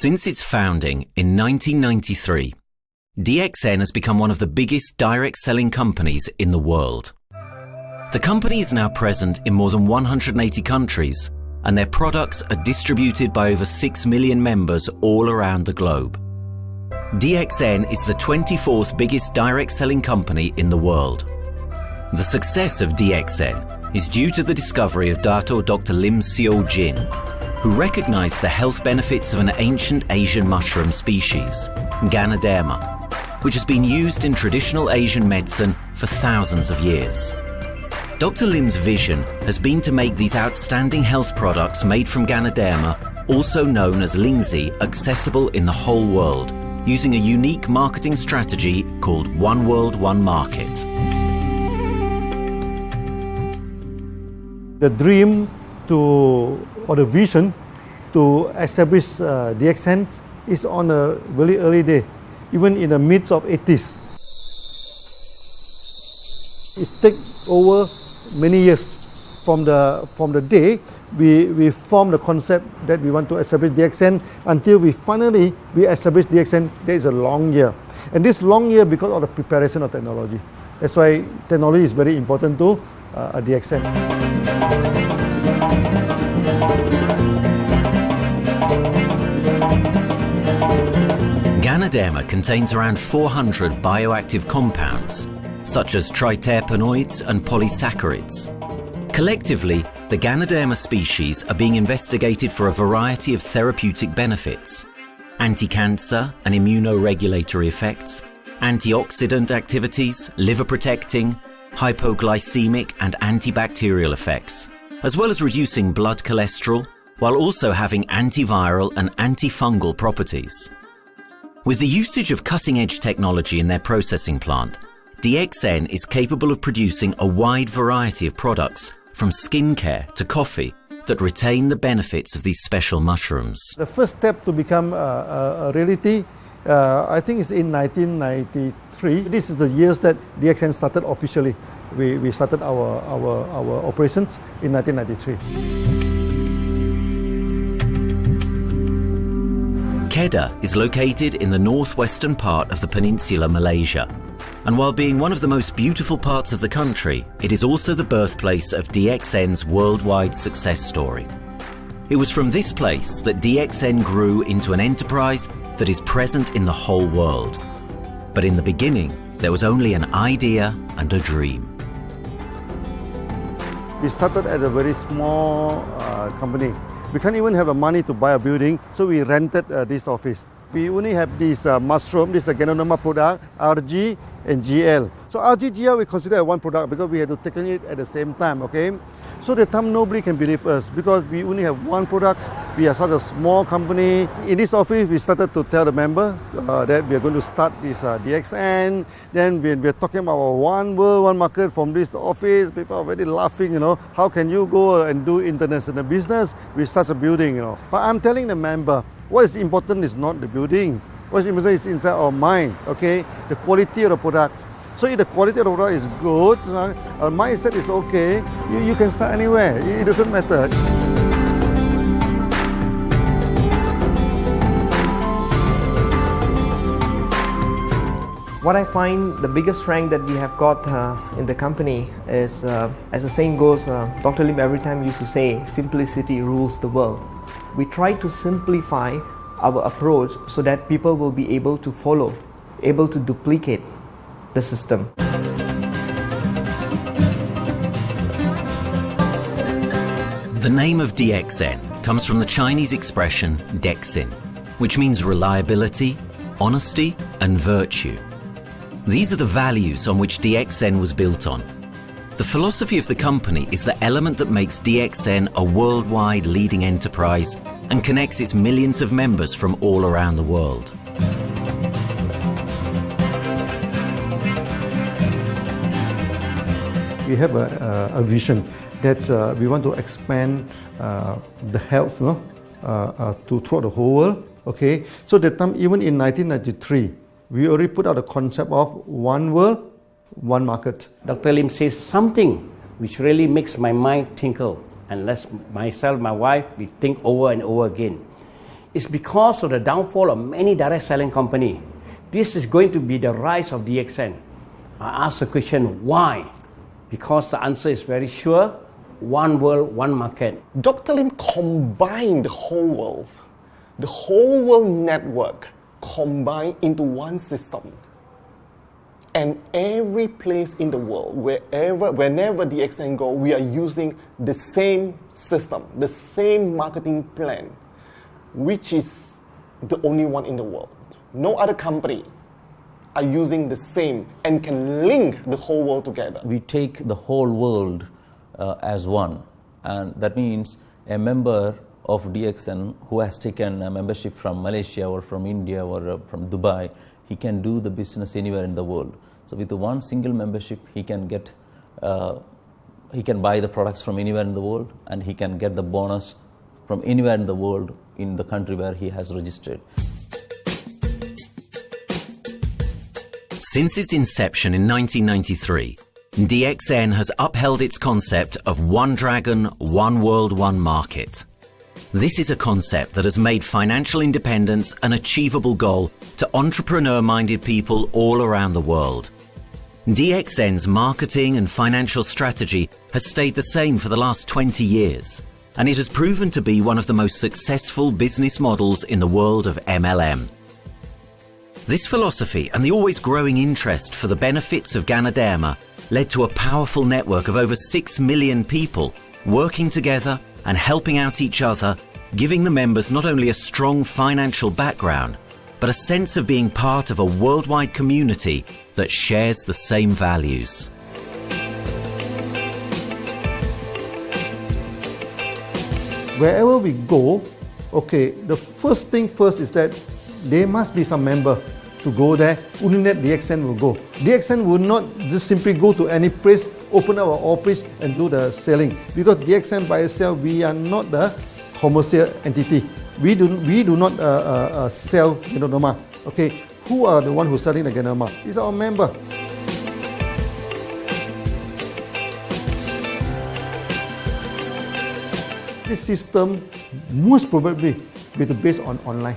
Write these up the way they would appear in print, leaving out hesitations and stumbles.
Since its founding in 1993, DXN has become one of the biggest direct selling companies in the world. The company is now present in more than 180 countries, and their products are distributed by over 6 million members all around the globe. DXN is the 24th biggest direct selling company in the world. The success of DXN is due to the discovery of Dato Dr. Lim Seo Jin, who recognized the health benefits of an ancient Asian mushroom species, Ganoderma, which has been used in traditional Asian medicine for thousands of years. Dr. Lim's vision has been to make these outstanding health products made from Ganoderma, also known as Lingzi, accessible in the whole world, using a unique marketing strategy called One World, One Market. The dream or the vision to establish DXN is on a very early day, even in the midst of 80s. It takes over many years from the day we formed the concept that we want to establish DXN until we finally establish DXN. There is a long year, and this long year because of the preparation of technology. That's why technology is very important to DXN. Ganoderma contains around 400 bioactive compounds, such as triterpenoids and polysaccharides. Collectively, the Ganoderma species are being investigated for a variety of therapeutic benefits: anti-cancer and immunoregulatory effects, antioxidant activities, liver protecting, hypoglycemic and antibacterial effects, as well as reducing blood cholesterol, while also having antiviral and antifungal properties. With the usage of cutting-edge technology in their processing plant, DXN is capable of producing a wide variety of products, from skincare to coffee, that retain the benefits of these special mushrooms. The first step to become a reality, I think, is in 1993. This is the years that DXN started officially. We started our operations in 1993. Kedah is located in the northwestern part of the peninsula Malaysia, and while being one of the most beautiful parts of the country, it is also the birthplace of DXN's worldwide success story. It was from this place that DXN grew into an enterprise that is present in the whole world. But in the beginning, there was only an idea and a dream. We started as a very small company. We can't even have the money to buy a building, so we rented this office. We only have this mushroom, this is a Ganoderma product, RG and GL. So RG, GL we consider one product because we had to take it at the same time, okay? So at the time nobody can believe us because we only have one product. We are such a small company. In this office, we started to tell the member that we are going to start this DXN. Then we are talking about one world, one market from this office. People are very laughing, you know. How can you go and do international business with such a building, you know? But I'm telling the member, what is important is not the building. What is important is inside our mind, okay? The quality of the products. So if the quality of the product is good, our mindset is okay, you can start anywhere. It doesn't matter. What I find the biggest strength that we have got in the company is, as the saying goes, Dr. Lim every time used to say, simplicity rules the world. We try to simplify our approach so that people will be able to follow, able to duplicate the system. The name of DXN comes from the Chinese expression DXN, which means reliability, honesty, and virtue. These are the values on which DXN was built on. The philosophy of the company is the element that makes DXN a worldwide leading enterprise and connects its millions of members from all around the world. We have a vision that we want to expand the health to throughout the whole world. Okay, so that time, even in 1993, we already put out a concept of one world, one market. Dr. Lim says something which really makes my mind tinkle, and lets myself, my wife, we think over and over again. It's because of the downfall of many direct selling companies. This is going to be the rise of DXN. I ask the question, why? Because the answer is very sure, one world, one market. Dr. Lim combined the whole world network combined into one system. And every place in the world, whenever DXN go, we are using the same system, the same marketing plan, which is the only one in the world. No other company are using the same and can link the whole world together. We take the whole world as one, and that means a member of DXN who has taken a membership from Malaysia or from India or from Dubai, he can do the business anywhere in the world. So with the one single membership, he can get, he can buy the products from anywhere in the world, and he can get the bonus from anywhere in the world in the country where he has registered. Since its inception in 1993, DXN has upheld its concept of one dragon, one world, one market. This is a concept that has made financial independence an achievable goal to entrepreneur-minded people all around the world. DXN's marketing and financial strategy has stayed the same for the last 20 years, and it has proven to be one of the most successful business models in the world of MLM. This philosophy and the always growing interest for the benefits of Ganoderma led to a powerful network of over 6 million people working together and helping out each other, giving the members not only a strong financial background, but a sense of being part of a worldwide community that shares the same values. Wherever we go, okay, the first thing first is that there must be some member to go there. Only that DXN will go. DXN will not just simply go to any place, open our office and do the selling. Because DXN by itself, we are not the commercial entity. We do not sell Ganoderma. Okay, who are the one who's selling the Ganoderma? It's our member. This system most probably will be based on online.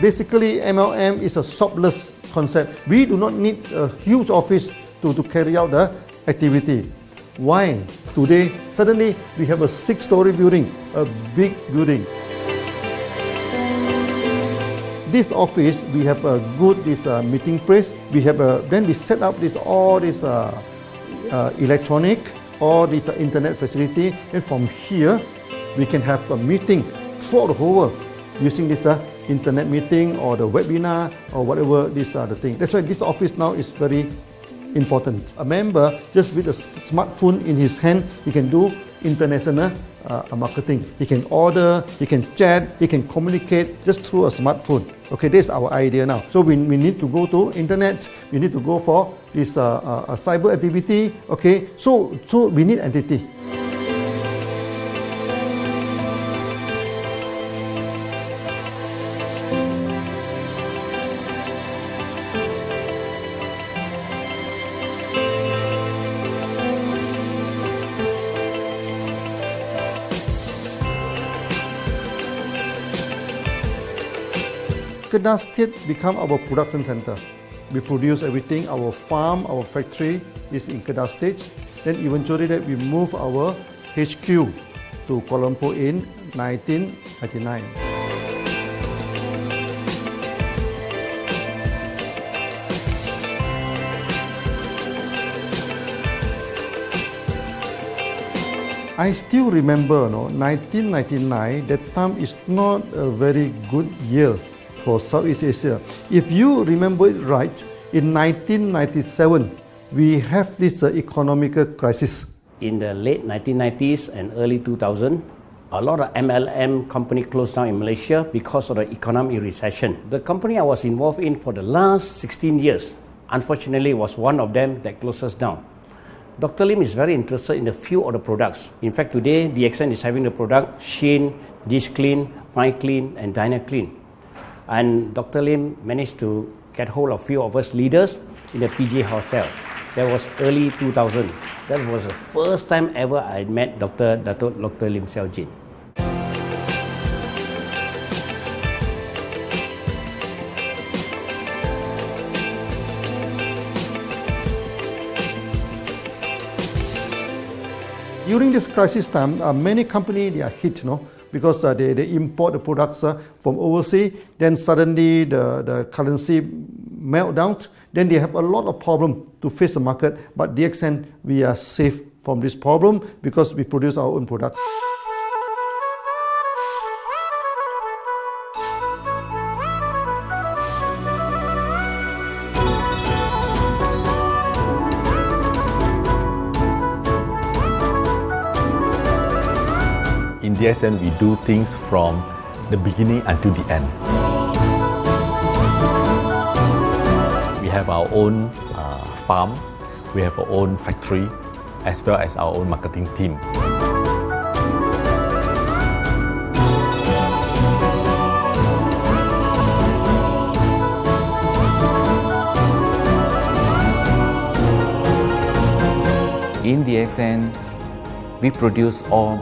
Basically, MLM is a shopless concept. We do not need a huge office to carry out the activity. Why? Today, suddenly we have a 6-story building, a big building. This office, we have a good meeting place. We have then we set up all this electronic, all this internet facility, and from here we can have a meeting throughout the whole world using this internet meeting or the webinar or whatever these are the things. That's why this office now is very important. A member, just with a smartphone in his hand, he can do international marketing. He can order, he can chat, he can communicate just through a smartphone. Okay, that's our idea now. So we need to go to internet, we need to go for this cyber activity. Okay, so we need entity. Kedah State become our production center. We produce everything. Our farm, our factory is in Kedah State. Then eventually that we move our HQ to Kuala Lumpur in 1999. I still remember, 1999, that time is not a very good year for Southeast Asia. If you remember it right, in 1997, we have this economical crisis. In the late 1990s and early 2000, a lot of MLM companies closed down in Malaysia because of the economic recession. The company I was involved in for the last 16 years, unfortunately, was one of them that closes down. Dr. Lim is very interested in a few of the products. In fact, today, DXN is having the product Sheen, Dish Clean, My Clean, and Diner Clean. And Dr. Lim managed to get hold of a few of us leaders in the PJ Hotel. That was early 2000. That was the first time ever I met Dr. Lim Xiao Jin. During this crisis time, many companies they are hit, because they import the products from overseas. Then suddenly the currency melt down. Then they have a lot of problem to face the market. But DXN, we are safe from this problem because we produce our own products. In DXN, we do things from the beginning until the end. We have our own farm, we have our own factory, as well as our own marketing team. In DXN, we produce all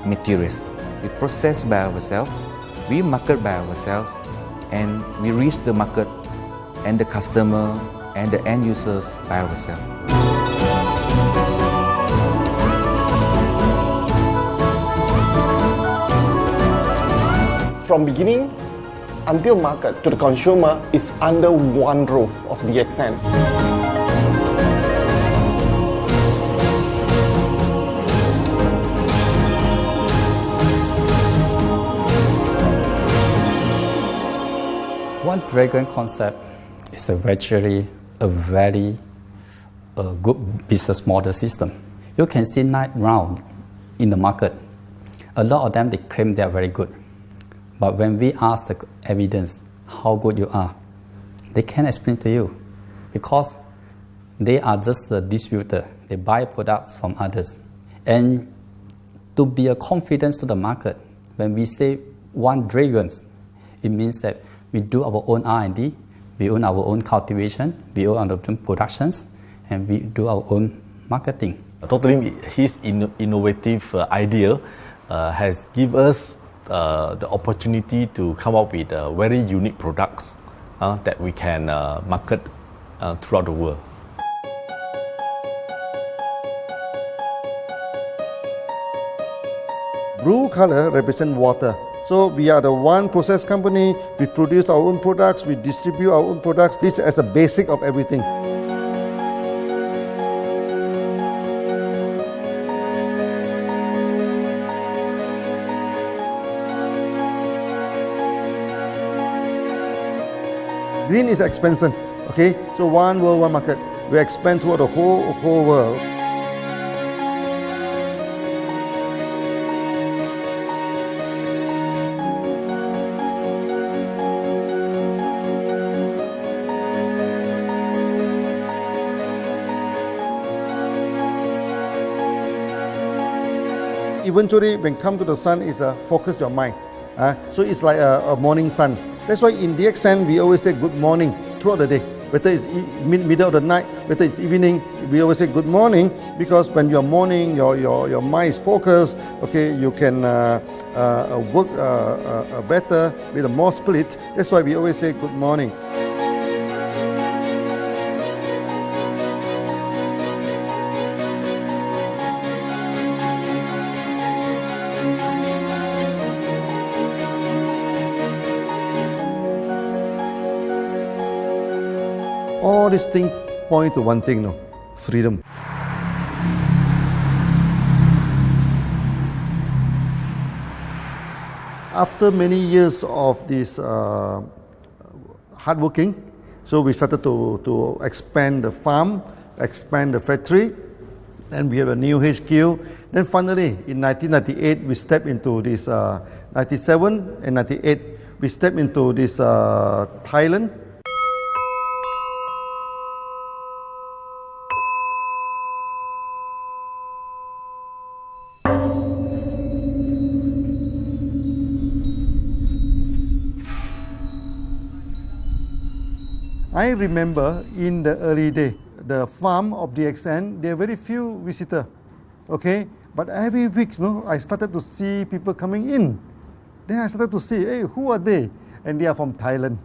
materials. We process by ourselves, we market by ourselves, and we reach the market and the customer and the end users by ourselves. From beginning until market to the consumer is under one roof of DXN. One Dragon concept is actually a very good business model system. You can see 9 rounds in the market. A lot of them, they claim they are very good. But when we ask the evidence how good you are, they can't explain to you because they are just a distributor. They buy products from others. And to be a confidence to the market, when we say One Dragon, it means that we do our own R&D, we own our own cultivation, we own our own productions, and we do our own marketing. Totally, his innovative idea has given us the opportunity to come up with very unique products that we can market throughout the world. Blue color represents water. So we are the one process company, we produce our own products, we distribute our own products. This is as a basic of everything. Green is expansion, okay? So one world, one market. We expand throughout the whole world. Eventually, when come to the sun, is focus your mind. So it's like a morning sun. That's why in DXN, we always say good morning throughout the day. Whether it's middle of the night, whether it's evening, we always say good morning because when you're morning, your mind is focused. Okay, you can work better with a more spirit. That's why we always say good morning. All these things point to one thing, freedom. After many years of this hard working, so we started to expand the farm, expand the factory, and we have a new HQ. Then finally, in 1998, we stepped into this, 97 and 98, we stepped into this Thailand. I remember in the early day, the farm of DXN, there are very few visitors, okay? But every week, I started to see people coming in. Then I started to see, hey, who are they? And they are from Thailand.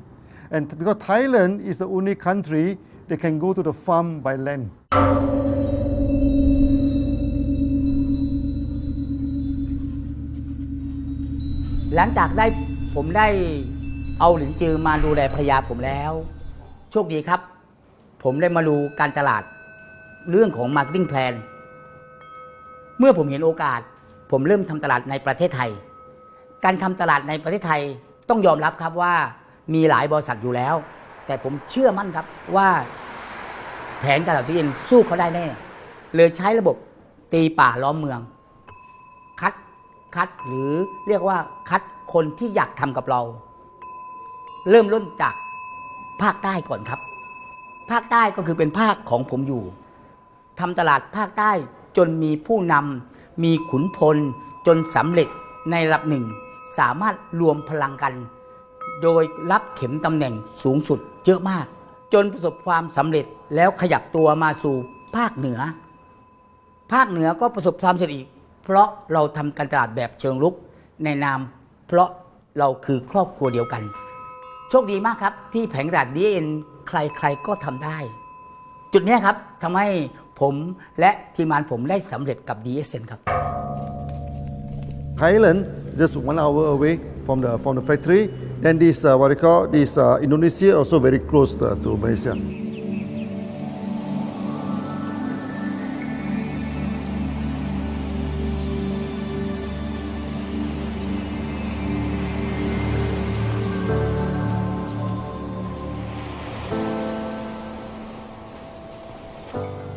And because Thailand is the only country they can go to the farm by land. หลังจากผมได้เอาหลินจือมาดูแลภรรยาผมแล้วโชคดีครับผมได้มาดูการตลาดเรื่องของ Marketing Plan เมื่อผมเห็นโอกาสผมเริ่มทำตลาดในประเทศไทยการทำตลาดในประเทศไทยต้องยอมรับครับว่ามีหลายบริษัทอยู่แล้วแต่ผมเชื่อมั่นครับว่าแผนการตลาดที่ดินสู้เขาได้แน่เลยใช้ระบบตีป่าล้อมเมืองคัดหรือเรียกว่าคัดคนที่อยากทำกับเราเริ่มต้นจากภาคใต้ก่อนครับภาคใต้ก็คือเป็นภาคของผมอยู่ทำตลาดภาคใต้จนมีผู้นำมีขุนพลจนสำเร็จในระดับหนึ่งสามารถรวมพลังกันโดยรับเข็มตำแหน่งสูงสุดเยอะมากจนประสบความสำเร็จแล้วขยับตัวมาสู่ภาคเหนือก็ประสบความสำเร็จอีกเพราะเราทำการตลาดแบบเชิงรุกในนามเพราะเราคือครอบครัวเดียวกันโชคดีมากครับที่แผงตลาด DXN ใครๆก็ทำได้จุดนี้ครับทำให้ผมและทีมงานผมได้สำเร็จกับ DXN ครับ Thailand just 1 hour away from the factory. Then this what they call this Indonesia also very close to Malaysia.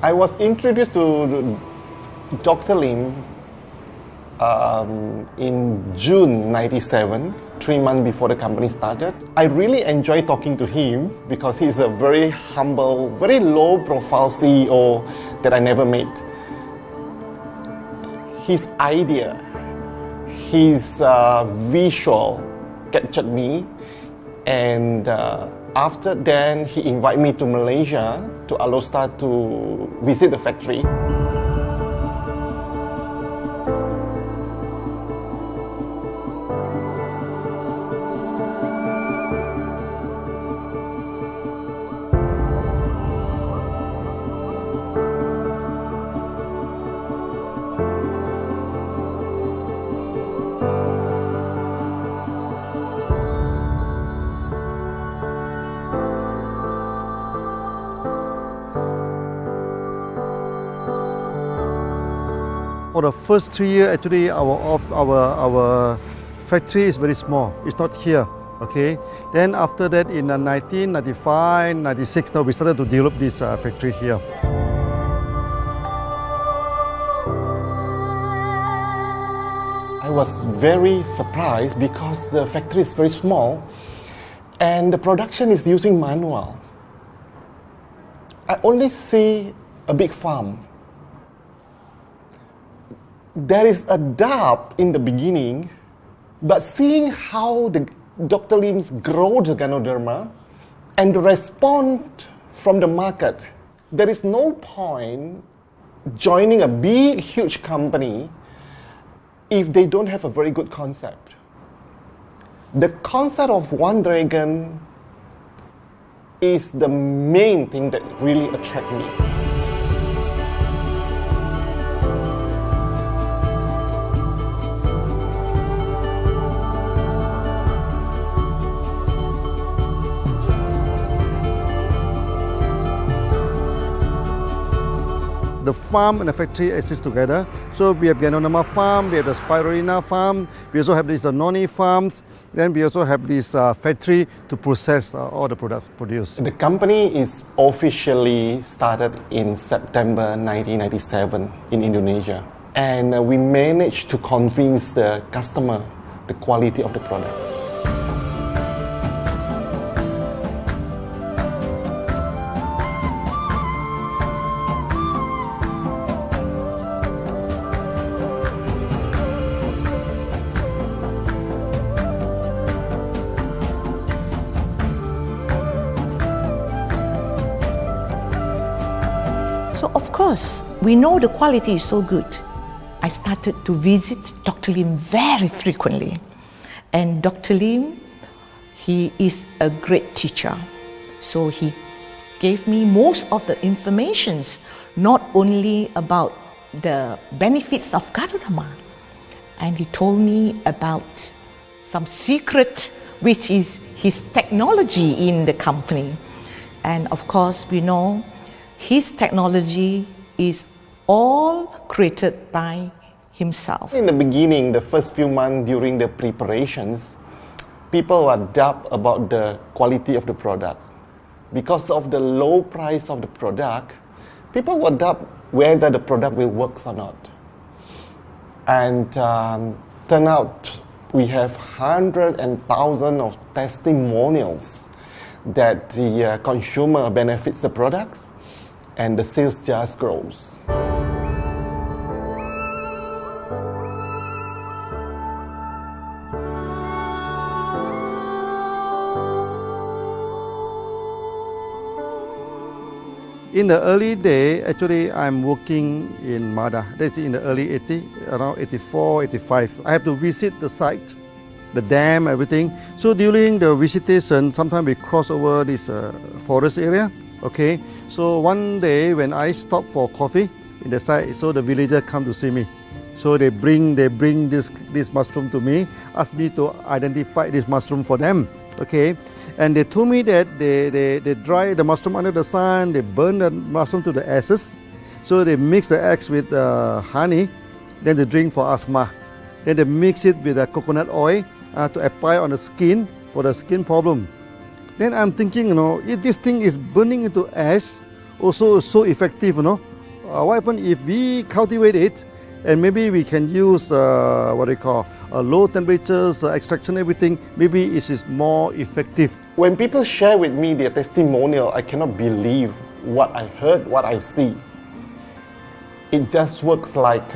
I was introduced to Dr. Lim in June 97, 3 months before the company started. I really enjoy talking to him because he's a very humble, very low-profile CEO that I never met. His idea, his visual captured me, and after then he invited me to Malaysia to Alostar to visit the factory. For the first 3 years, actually, our factory is very small. It's not here, okay? Then after that, in 1995, 96, now we started to develop this factory here. I was very surprised because the factory is very small and the production is using manual. I only see a big farm. There is a doubt in the beginning, but seeing how Dr. Lim's grow the Ganoderma and the response from the market, there is no point joining a big, huge company if they don't have a very good concept. The concept of One Dragon is the main thing that really attracts me. The farm and the factory exist together. So we have Ganoderma farm, we have the Spirulina farm, we also have these noni farms, then we also have this factory to process all the products produced. The company is officially started in September 1997 in Indonesia. And we managed to convince the customer the quality of the product. because we know the quality is so good, I started to visit Dr. Lim very frequently. And Dr. Lim, he is a great teacher. So he gave me most of the informations, not only about the benefits of Ganoderma, and he told me about some secret, which is his technology in the company. And of course, we know his technology is all created by himself. In the beginning, the first few months during the preparations, people were doubt about the quality of the product. Because of the low price of the product, people were doubt whether the product will work or not. And turn out we have hundreds and thousands of testimonials that the consumer benefits the products and the sales just grows. In the early day, actually, I'm working in Mada. That's in the early 80s, around 84, 85. I have to visit the site, the dam, everything. So during the visitation, sometimes we cross over this forest area. Okay. So one day when I stop for coffee in the site, so the villager come to see me. So they bring this mushroom to me, ask me to identify this mushroom for them. Okay. And they told me that they dry the mushroom under the sun, they burn the mushroom to the ashes. So they mix the eggs with honey, then they drink for asthma. Then they mix it with coconut oil to apply on the skin for the skin problem. Then I'm thinking, if this thing is burning into ash, also so effective, what happens if we cultivate it and maybe we can use low temperatures, extraction, everything, maybe it is more effective. When people share with me their testimonial, I cannot believe what I heard, what I see. It just works like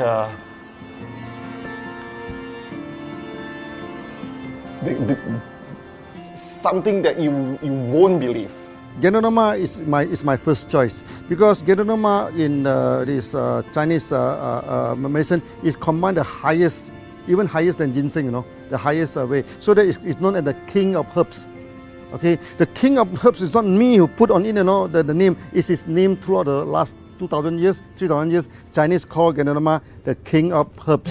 something that you won't believe. Ganoderma is my first choice because Ganoderma in this Chinese medicine is combined the highest, even higher than ginseng, the highest way. So that it's known as the king of herbs. Okay, the king of herbs is not me who put on it, the name. It is named throughout the last 2,000 years, 3,000 years. Chinese call Ganoderma the king of herbs.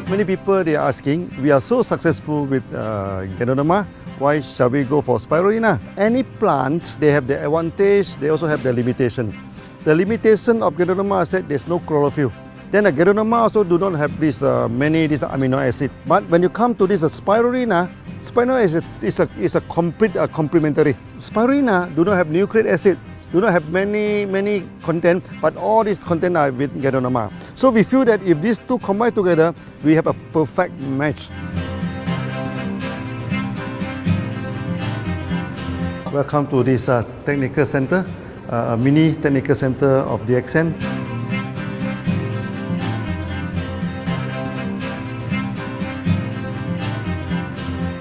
Many people they are asking, we are so successful with Ganoderma, why shall we go for spirulina? Any plant, they have their advantage, they also have their limitation. The limitation of Ganoderma is that there's no chlorophyll. Then the Ganoderma also do not have this many amino acid. But when you come to this spirulina, spirulina is a complete complementary. Spirulina do not have nucleic acid, do not have many content, but all these content are with Ganoderma. So we feel that if these two combine together, we have a perfect match. Welcome to this technical center, a mini technical center of DXN.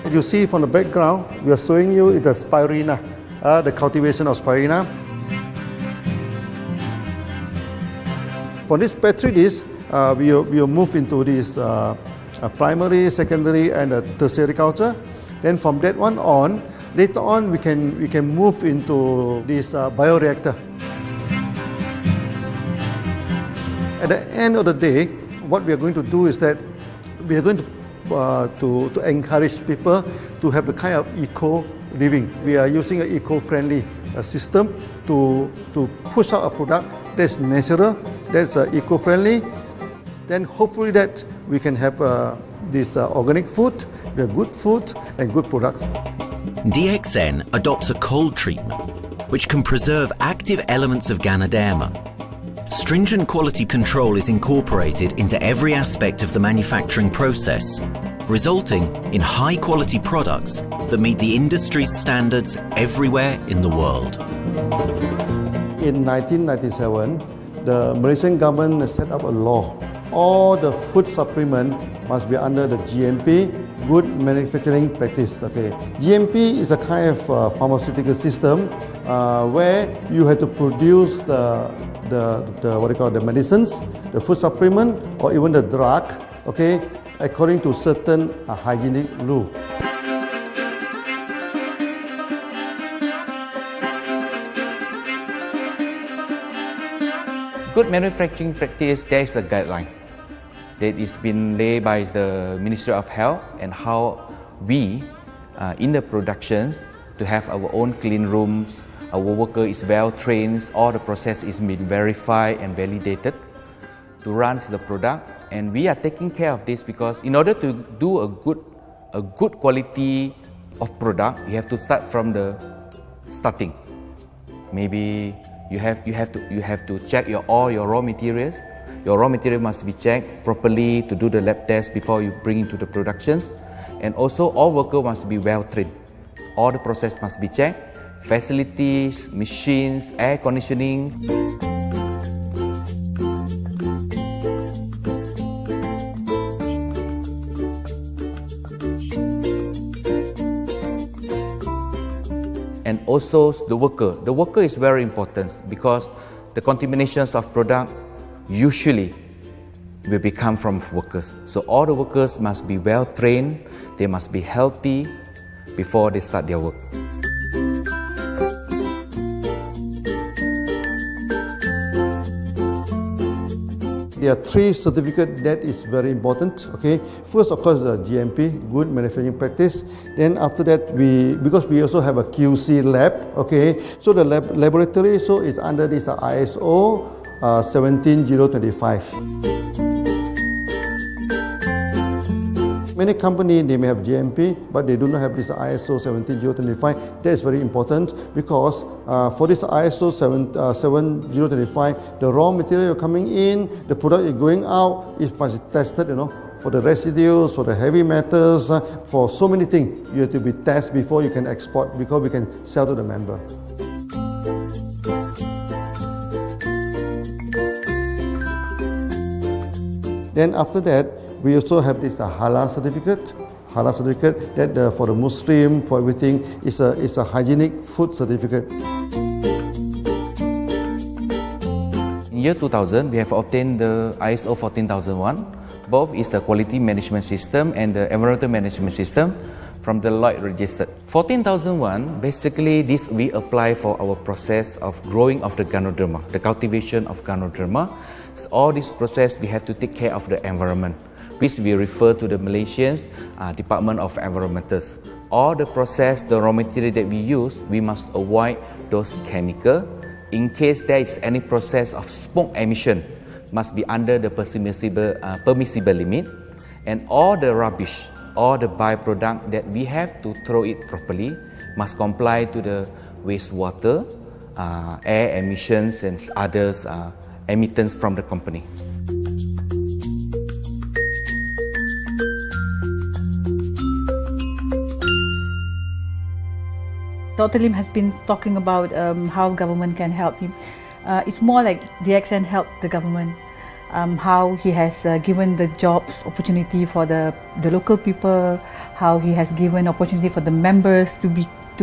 As you see from the background, we are showing you the spirulina, the cultivation of spirulina. For this petri dish, we will move into this primary, secondary, and tertiary culture. Then from that one on, later on we can move into this bioreactor. At the end of the day, what we are going to do is that we are going to encourage people to have the kind of eco living. We are using an eco-friendly system to push out a product that's natural, that's eco-friendly. Then hopefully that we can have this organic food, the good food and good products. DXN adopts a cold treatment which can preserve active elements of Ganoderma. Stringent quality control is incorporated into every aspect of the manufacturing process, resulting in high-quality products that meet the industry's standards everywhere in the world. In 1997, the Malaysian government set up a law all the food supplement must be under the GMP, good manufacturing practice. Okay, GMP is a kind of pharmaceutical system where you have to produce the what do you call the medicines, the food supplement, or even the drug. Okay, according to certain hygienic rule. Good manufacturing practice, there is a guideline that is been laid by the Ministry of Health, and how we in the productions to have our own clean rooms, our worker is well trained, all the process is been verified and validated to run the product, and we are taking care of this because in order to do a good quality of product, you have to start from the starting. Maybe you have to check all your raw materials. Your raw material must be checked properly to do the lab test before you bring into the productions. And also all workers must be well trained. All the process must be checked. Facilities, machines, air conditioning. And also the worker. The worker is very important because the contaminations of product usually will become from workers. So all the workers must be well trained, they must be healthy before they start their work. There are three certificates that is very important. Okay, first of course the GMP, good manufacturing practice. Then after that because we also have a QC lab. Okay, so the laboratory is under this ISO 17025. Many companies, they may have GMP, but they do not have this ISO 17025. That is very important because for this ISO 7025, the raw material coming in, the product is going out, it must be tested, for the residues, for the heavy metals, for so many things. You have to be tested before you can export, because we can sell to the member. Then after that, we also have this halal certificate. Halal certificate that for the Muslim, for everything, is a hygienic food certificate. In year 2000, we have obtained the ISO 14001. Both is the quality management system and the environmental management system from the Lloyd registered. 14001, basically this we apply for our process of growing of the Ganoderma, the cultivation of Ganoderma. So all this process we have to take care of the environment, which we refer to the Malaysian Department of Environmentals. All the process, the raw material that we use, we must avoid those chemicals. In case there is any process of smoke emission, must be under the permissible limit. And all the rubbish, all the byproduct that we have to throw it properly, must comply to the wastewater, air emissions and others emittance from the company. Dr. Lim has been talking about how government can help him. It's more like DXN helped the government, how he has given the jobs opportunity for the local people, how he has given opportunity for the members to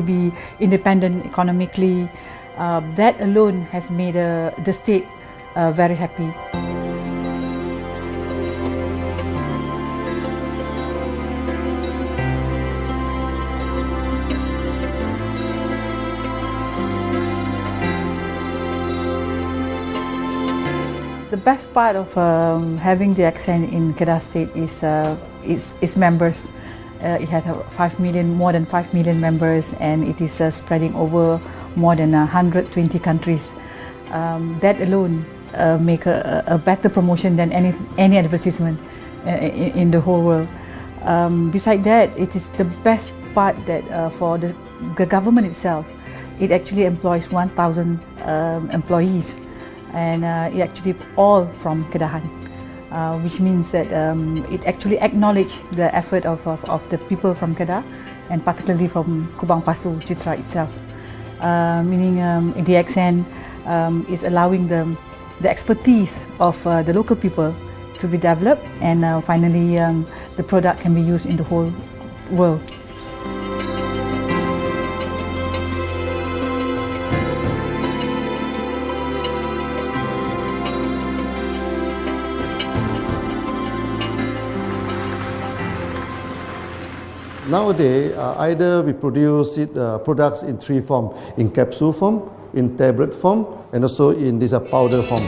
be independent economically. That alone has made the state very happy. The best part of having DXN in Kedah State is its members. It has more than 5 million members, and it is spreading over more than 120 countries. That alone make a better promotion than any advertisement in the whole world. Besides that, it is the best part that for the government itself, it actually employs 1,000 employees. And it actually all from Kedahan, which means that it actually acknowledges the effort of the people from Kedah, and particularly from Kubang Pasu Citra itself. Meaning DXN is allowing the expertise of the local people to be developed, and finally the product can be used in the whole world. Nowadays, either we produce products in three forms: in capsule form, in tablet form, and also in this powder form.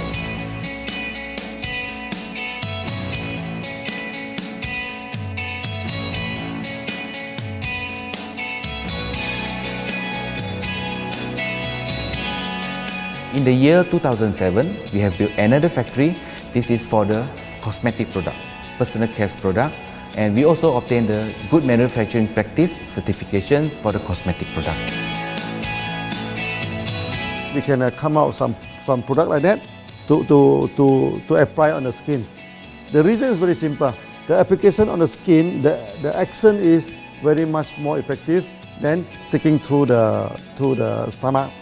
In the year 2007, we have built another factory. This is for the cosmetic product, personal care product, and we also obtained the Good Manufacturing Practice certifications for the cosmetic product. We can come out some product like that to apply on the skin. The reason is very simple. The application on the skin, the action is very much more effective than taking through the stomach.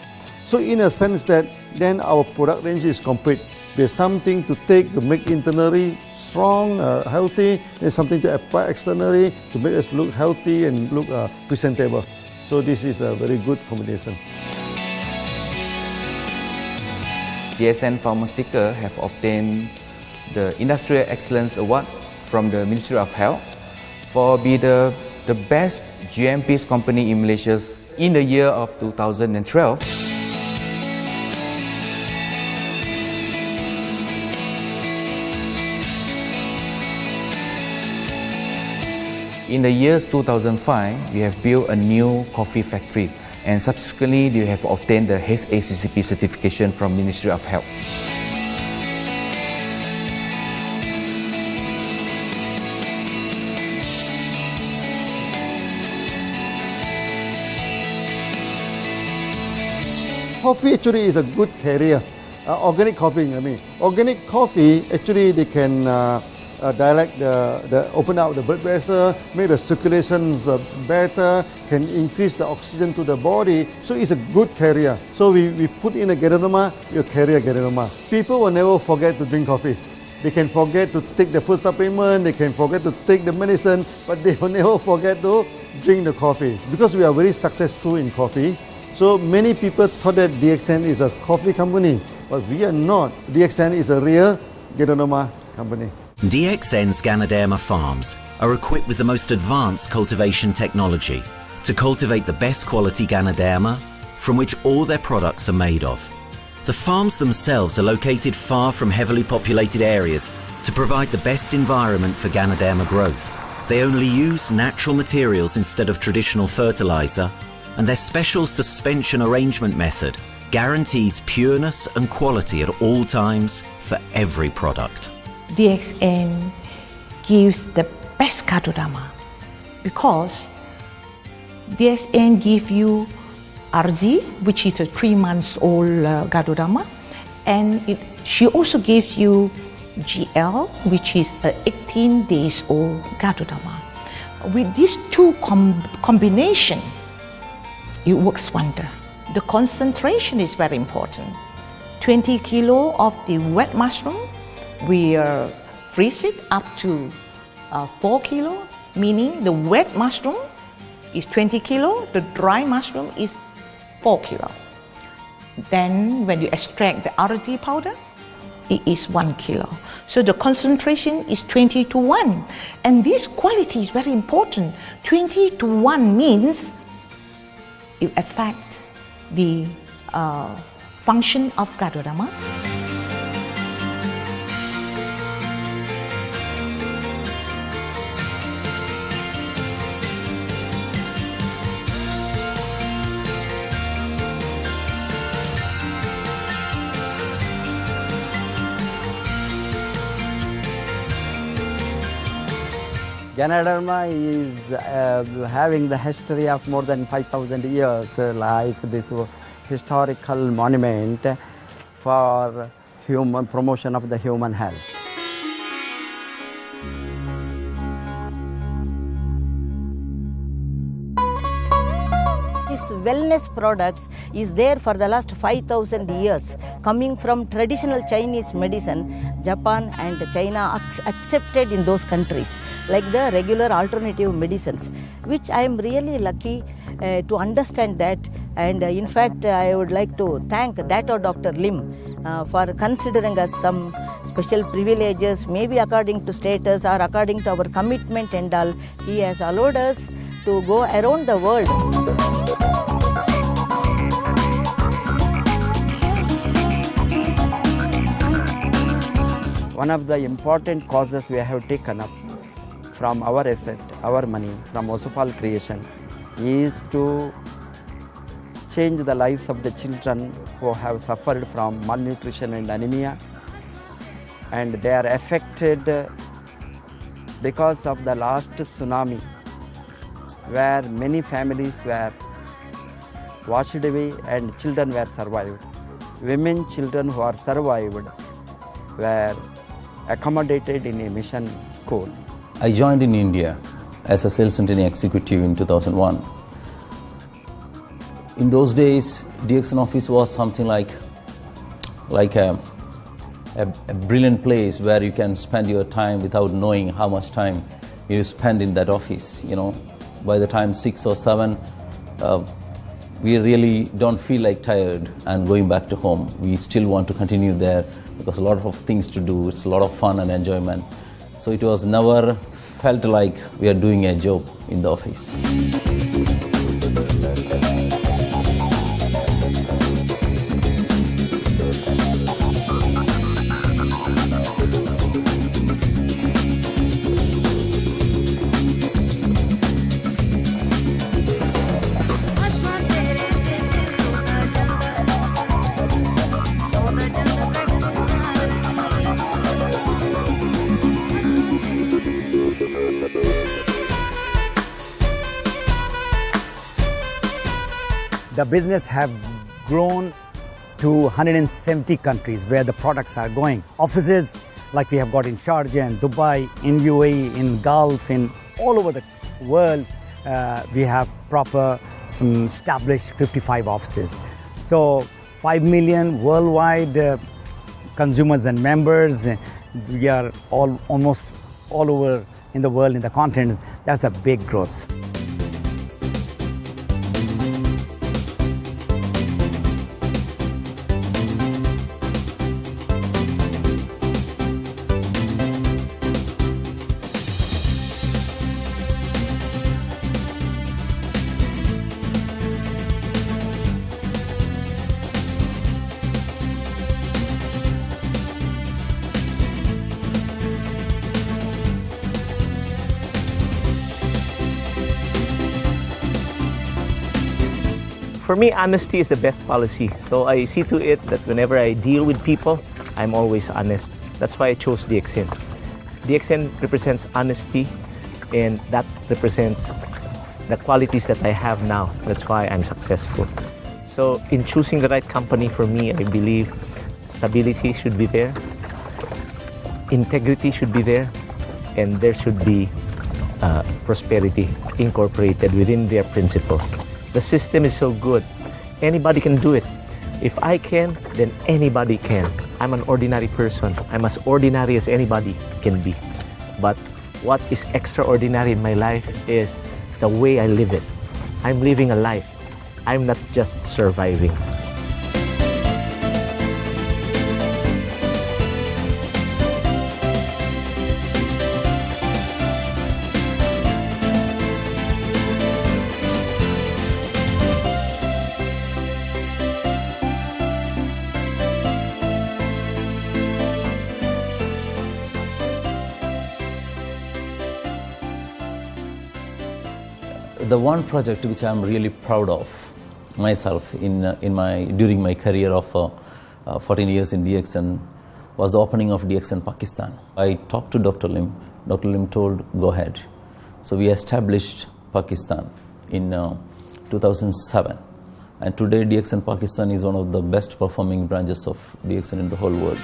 So in a sense that then our product range is complete. There's something to take to make internally strong, healthy. There's something to apply externally to make us look healthy and look presentable. So this is a very good combination. DXN Pharmaceutical have obtained the Industrial Excellence Award from the Ministry of Health for be the best GMP company in Malaysia in the year of 2012. In the years 2005, we have built a new coffee factory, and subsequently we have obtained the HACCP certification from Ministry of Health. Coffee actually is a good carrier. Organic coffee, I mean. Organic coffee, actually they can dilate open up the blood vessel, make the circulations better, can increase the oxygen to the body. So it's a good carrier. So we put in a Ganoderma, you carry a Ganoderma. People will never forget to drink coffee. They can forget to take the food supplement, they can forget to take the medicine, but they will never forget to drink the coffee. Because we are very successful in coffee, so many people thought that DXN is a coffee company, but we are not. DXN is a real Ganoderma company. DXN's Ganoderma farms are equipped with the most advanced cultivation technology to cultivate the best quality Ganoderma from which all their products are made of. The farms themselves are located far from heavily populated areas to provide the best environment for Ganoderma growth. They only use natural materials instead of traditional fertilizer, and their special suspension arrangement method guarantees pureness and quality at all times for every product. DXN gives the best Ganoderma because DXN gives you RG, which is a 3 months old Ganoderma, and she also gives you GL, which is a 18 days old Ganoderma. With these two combination, it works wonder. The concentration is very important. 20 kilo of the wet mushroom, we freeze it up to 4 kilo, meaning the wet mushroom is 20 kilo, the dry mushroom is 4 kilo. Then when you extract the RG powder, it is 1 kilo. So the concentration is 20 to 1. And this quality is very important. 20 to 1 means it affects the function of Ganoderma. Ganoderma is having the history of more than 5,000 years, like this historical monument for human promotion of the human health. This wellness products is there for the last 5,000 years, coming from traditional Chinese medicine. Japan and China accepted in those countries, like the regular alternative medicines, which I am really lucky to understand that. And in fact, I would like to thank Dr. Lim for considering us some special privileges, maybe according to status or according to our commitment and all. He has allowed us to go around the world. One of the important causes we have taken up from our asset, our money, from Osopal creation, is to change the lives of the children who have suffered from malnutrition and anemia, and they are affected because of the last tsunami, where many families were washed away and children were survived. Women, children who are survived were accommodated in a mission school. I joined in India as a sales and training executive in 2001. In those days, DXN office was something like a brilliant place where you can spend your time without knowing how much time you spend in that office. You know, by the time 6 or 7, we really don't feel like tired and going back to home. We still want to continue there because a lot of things to do. It's a lot of fun and enjoyment. So it was never felt like we are doing a job in the office. The business have grown to 170 countries where the products are going. Offices like we have got in Sharjah and Dubai, in UAE, in Gulf, in all over the world, we have proper established 55 offices. So 5 million worldwide consumers and members. We are almost all over in the world, in the continent. That's a big growth. For me, honesty is the best policy. So I see to it that whenever I deal with people, I'm always honest. That's why I chose DXN. DXN represents honesty, and that represents the qualities that I have now. That's why I'm successful. So in choosing the right company for me, I believe stability should be there, integrity should be there, and there should be prosperity incorporated within their principles. The system is so good. Anybody can do it. If I can, then anybody can. I'm an ordinary person. I'm as ordinary as anybody can be. But what is extraordinary in my life is the way I live it. I'm living a life. I'm not just surviving. The one project which I'm really proud of myself during my career of 14 years in DXN was the opening of DXN Pakistan. I talked to Dr. Lim. Dr. Lim told, go ahead. So we established Pakistan in 2007. And today DXN Pakistan is one of the best performing branches of DXN in the whole world.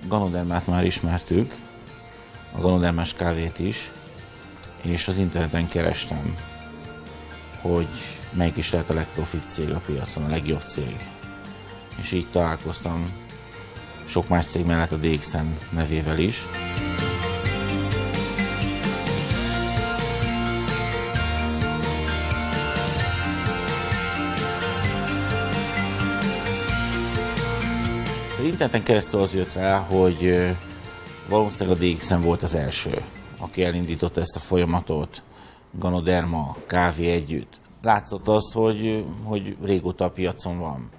Ganodermát már ismertük, a ganodermás kávét is, és az interneten kerestem, hogy melyik is lehet a legprofit cég a piacon, a legjobb cég. És így találkoztam sok más cég mellett a DXN nevével is. Az interneten keresztül az jött rá, hogy valószínűleg a DXN volt az első, aki elindította ezt a folyamatot, Ganoderma, kávé együtt. Látszott azt, hogy régóta a piacon van.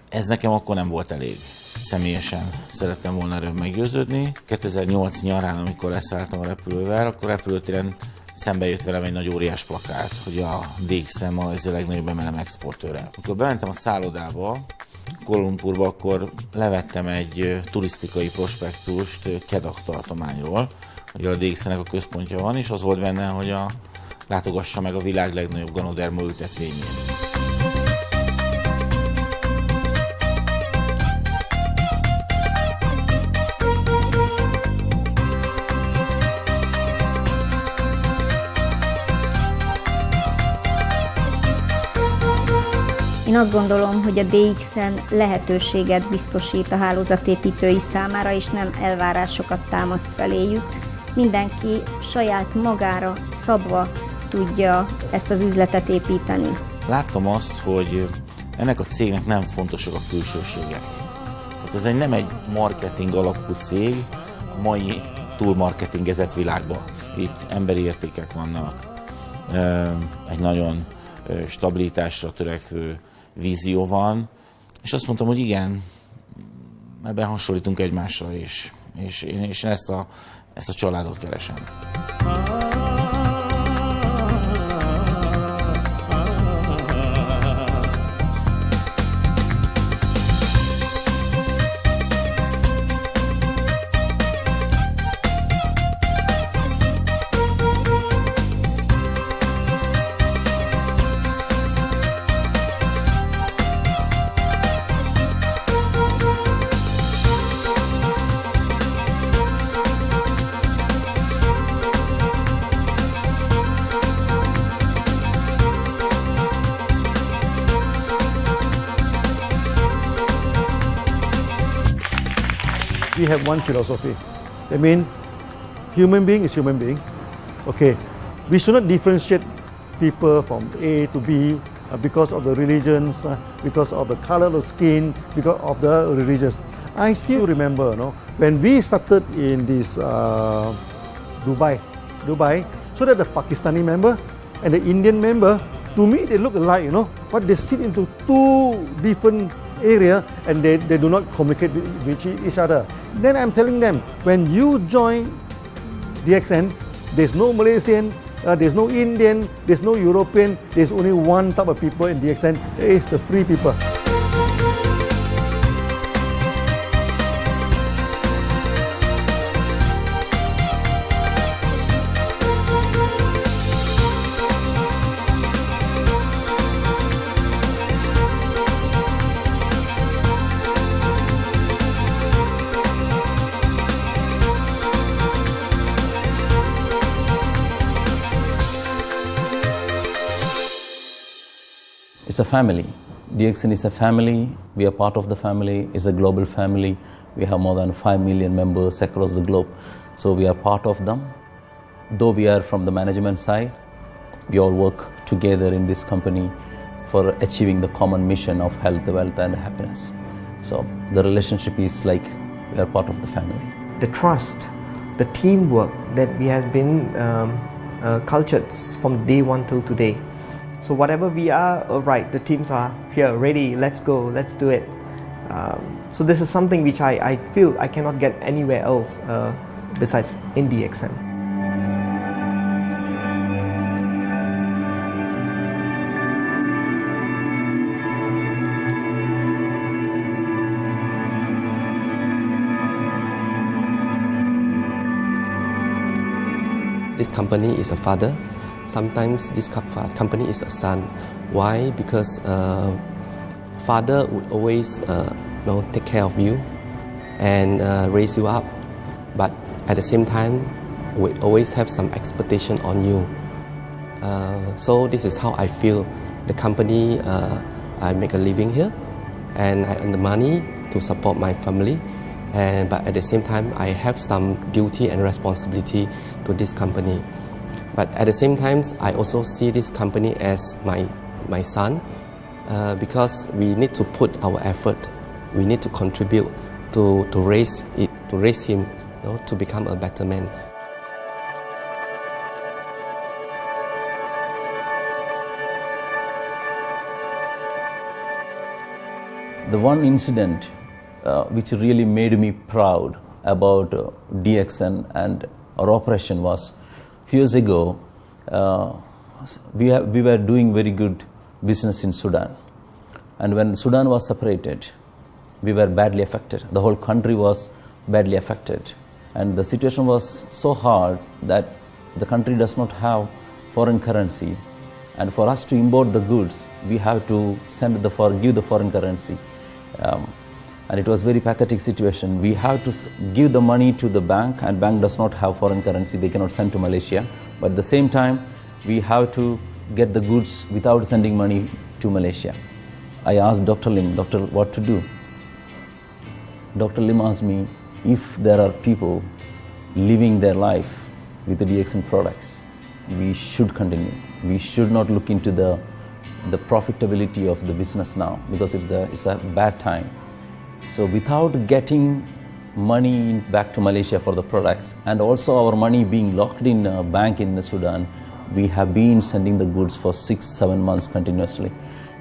Ez nekem akkor nem volt elég. Személyesen szerettem volna erről meggyőződni. 2008 nyarán, amikor leszálltam a repülővel, akkor repülőtéren szembe jött velem egy nagy óriás plakát, hogy a DXN ma ez a legnagyobb MLM exportőre. Amikor bementem a szállodába, Kuala Lumpurba, akkor levettem egy turisztikai prospektust Kedah tartományról, hogy a DXN-nek a központja van, és az volt benne, hogy látogassa meg a világ legnagyobb ganoderma ültetvényét. Én azt gondolom, hogy a DXN lehetőséget biztosít a hálózatépítői számára, és nem elvárásokat támaszt feléjük. Mindenki saját magára szabva tudja ezt az üzletet építeni. Láttam azt, hogy ennek a cégnek nem fontosak a külsőségek. Tehát ez nem egy marketing alapú cég a mai túlmarketingezett világban. Itt emberi értékek vannak, egy nagyon stabilitásra törekvő vízió van, és azt mondtam, hogy igen, ebben hasonlítunk egymásra, és én ezt a családot keresem. We have one philosophy. I mean, human being is human being. Okay, we should not differentiate people from A to B because of the religions, because of the color of the skin, because of the religions. I still remember, when we started in this Dubai, so that the Pakistani member and the Indian member, to me they look alike, but they sit into two different area and they do not communicate with each other. Then I'm telling them, when you join DXN, there's no Malaysian, there's no Indian, there's no European, there's only one type of people in DXN, it's the free people. It's a family. DXN is a family. We are part of the family. It's a global family. We have more than 5 million members across the globe. So we are part of them. Though we are from the management side, we all work together in this company for achieving the common mission of health, wealth and happiness. So the relationship is like we are part of the family. The trust, the teamwork that we has been cultured from day one till today. So whatever we are, right, the teams are here, ready, let's go, let's do it. So this is something which I feel I cannot get anywhere else besides in DXN. This company is a father. Sometimes this company is a son. Why? Because father would always take care of you, and raise you up. But at the same time, we always have some expectation on you. So this is how I feel. The company, I make a living here, and I earn the money to support my family. But at the same time, I have some duty and responsibility to this company. But at the same time, I also see this company as my son, because we need to put our effort. We need to contribute to raise him, to become a better man. The one incident which really made me proud about DXN and our operation was a few years ago. We were doing very good business in Sudan, and when Sudan was separated, we were badly affected. The whole country was badly affected, and the situation was so hard that the country does not have foreign currency, and for us to import the goods, we have to give the foreign currency. And it was very pathetic situation. We have to give the money to the bank, and bank does not have foreign currency. They cannot send to Malaysia. But at the same time, we have to get the goods without sending money to Malaysia. I asked Dr. Lim, doctor, what to do? Dr. Lim asked me, if there are people living their life with the DXN products, we should continue. We should not look into the profitability of the business now, because it's a bad time. So without getting money back to Malaysia for the products, and also our money being locked in a bank in the Sudan, we have been sending the goods for 6-7 months continuously.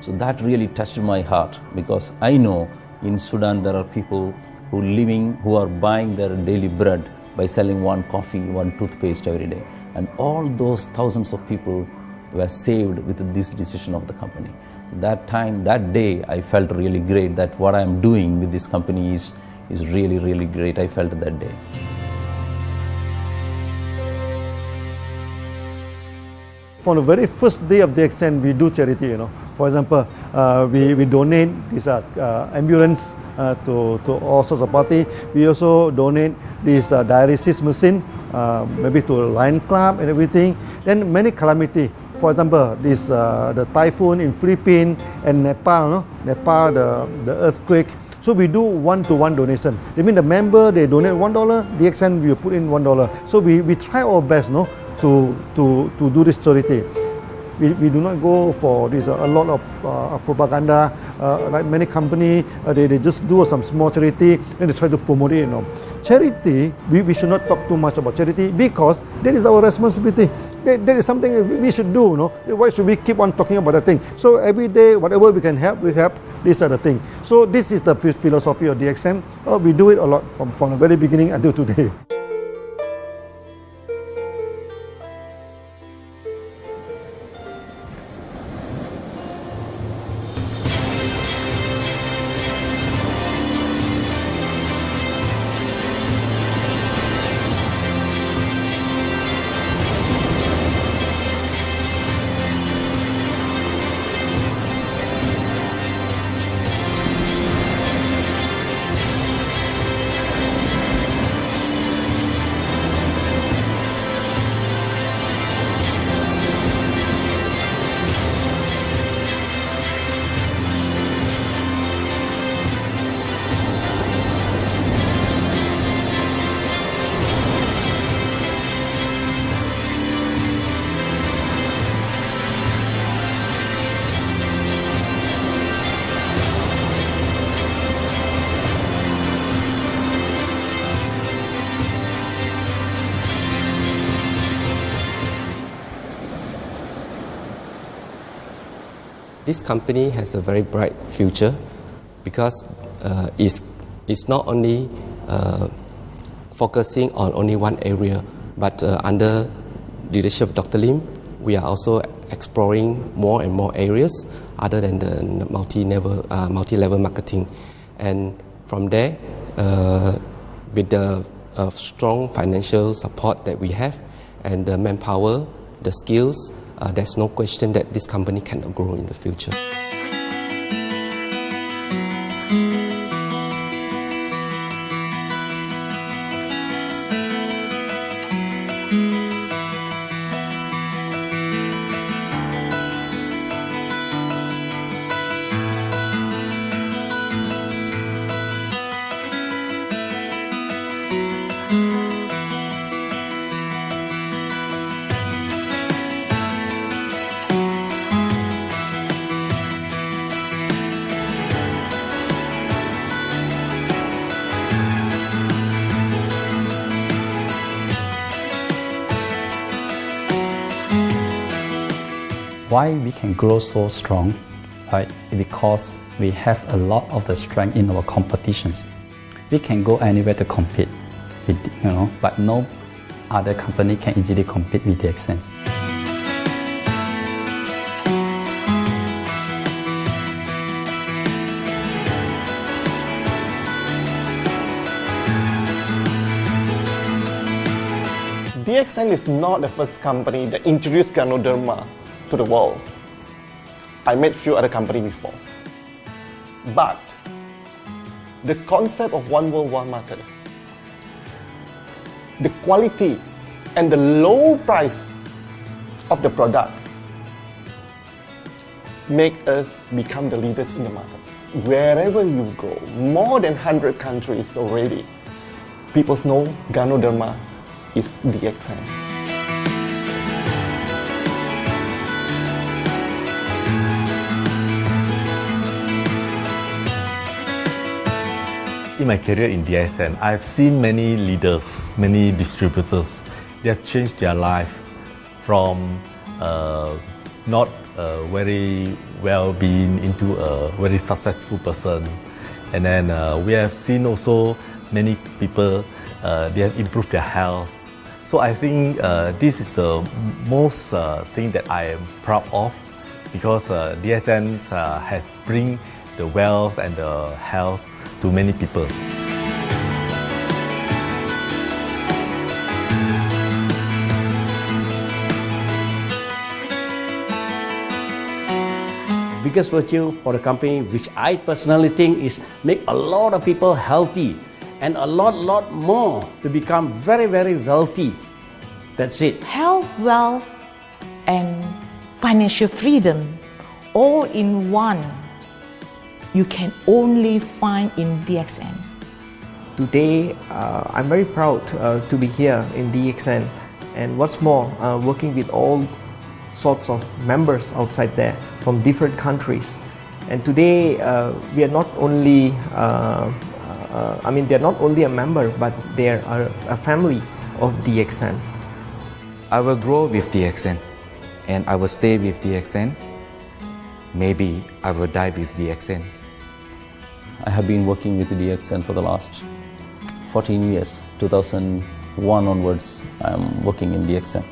So that really touched my heart, because I know in Sudan there are people who are buying their daily bread by selling one coffee, one toothpaste every day. And all those thousands of people were saved with this decision of the company. That day, I felt really great that what I am doing with this company is really, really great. I felt that day. From the very first day of DXN, we do charity. For example, we donate this ambulance to all sorts of party. We also donate this dialysis machine, maybe to Lion Club and everything. Then many calamity. For example, the typhoon in Philippines and Nepal, the earthquake. So we do one-to-one donation. I mean, the member, they donate $1, DXN will put in $1. So we try our best, to do this charity. We do not go for this a lot of propaganda. Like many companies, they just do some small charity and they try to promote it. Charity, we should not talk too much about charity, because that is our responsibility. That is something we should do. Why should we keep on talking about that thing? So every day, whatever we can help, we help. These are the things. So this is the philosophy of DXN. We do it a lot from the very beginning until today. This company has a very bright future, because it's not only focusing on only one area, but under leadership of Dr. Lim, we are also exploring more and more areas other than the multi-level marketing. And from there, with the strong financial support that we have and the manpower, the skills, there's no question that this company cannot grow in the future. Why we can grow so strong? Right? Because we have a lot of the strength in our competitions. We can go anywhere to compete, but no other company can easily compete with DXN. DXN is not the first company that introduced Ganoderma to the world. I met few other companies before. But the concept of one world, one market, the quality and the low price of the product make us become the leaders in the market. Wherever you go, more than 100 countries already, people know Ganoderma is DXN. In my career in DXN, I've seen many leaders, many distributors. They have changed their life from not very well-being into a very successful person. And then we have seen also many people, they have improved their health. So I think this is the most thing that I am proud of, because DXN has bring the wealth and the health to many people. Biggest virtue for the company, which I personally think is make a lot of people healthy and a lot more to become very wealthy. That's it. Health, wealth, and financial freedom all in one. You can only find in DXN. Today, I'm very proud to be here in DXN, and what's more, working with all sorts of members outside there from different countries. And today, we are not only, they're not only a member, but they are a family of DXN. I will grow with DXN, and I will stay with DXN. Maybe I will die with DXN. I have been working with DXN for the last 14 years. 2001 onwards, I am working in DXN.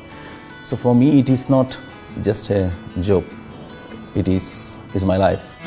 So for me, it is not just a job. It is my life.